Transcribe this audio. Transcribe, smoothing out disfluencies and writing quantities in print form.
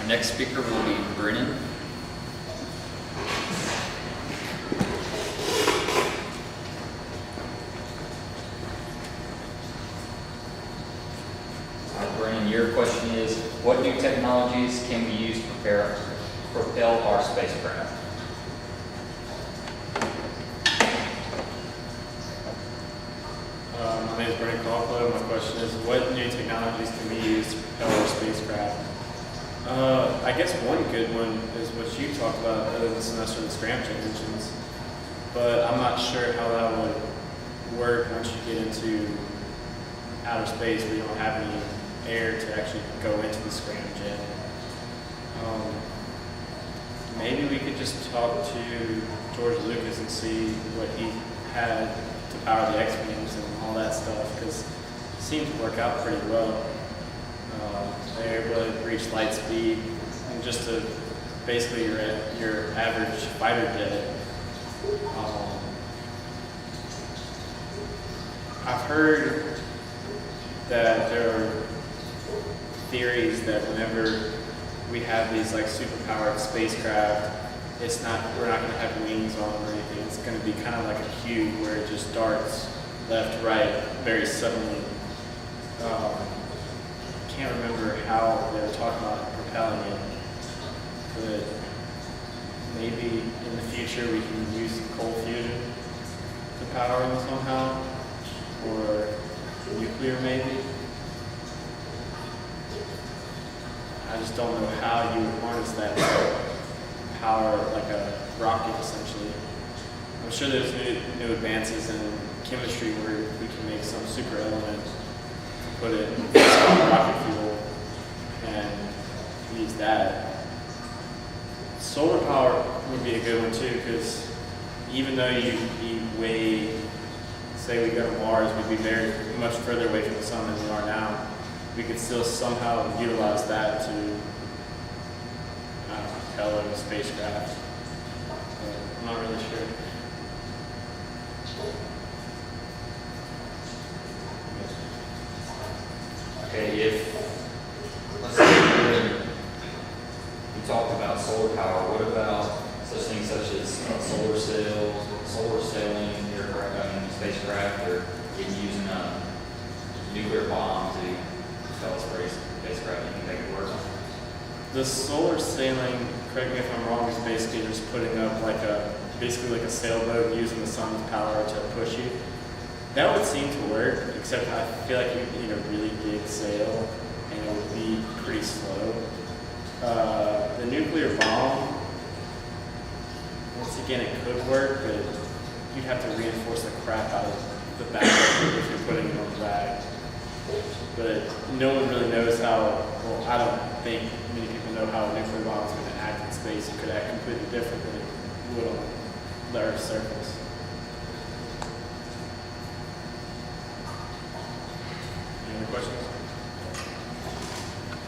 Our next speaker will be Brennan. Brennan, your question is, what new technologies can we use to propel our spacecraft? My name is Coclough. My question is, what new technologies can we use to propel our spacecraft? I guess one good one is what you talked about this semester, the scramjet engines. But I'm not sure how that would work once you get into outer space where you don't have any air to actually go into the scramjet. Maybe we could just talk to George Lucas and see what he had to power the X-Wings and all that stuff, because it seemed to work out pretty well. They're able to reach light speed and just to basically your average fighter jet. I've heard that there are theories that whenever we have these like superpowered spacecraft, we're not going to have wings on them or anything. It's going to be kind of like a cube where it just darts left, right, very suddenly. Can't remember how they were talking about propelling it, but maybe in the future we can use some cold fusion to power them somehow, or nuclear maybe. I just don't know how you would harness that to power like a rocket essentially. I'm sure there's new advances in chemistry where we can make some super element, put it in rocket fuel, and use that. Solar power would be a good one too, because even though you'd be way, say we go to Mars, we'd be very much further away from the sun than we are now. We could still somehow utilize that to propel a spacecraft. I'm not really sure. Okay, let's say we talked about solar power, what about such things such as solar cells, solar sailing, spacecraft, or even using a nuclear bomb to propel a spacecraft? You can make it work. The solar sailing, correct me if I'm wrong, is basically just putting up basically like a sailboat using the sun's power to push you. That would seem to work, except I feel like you need a really big sail, and it would be pretty slow. The nuclear bomb, once again, it could work, but you'd have to reinforce the crap out of the back if you're putting it on the back. But no one really knows how, well, I don't think many people know how a nuclear bomb is going to act in space. It could act completely different than it would on the Earth's surface.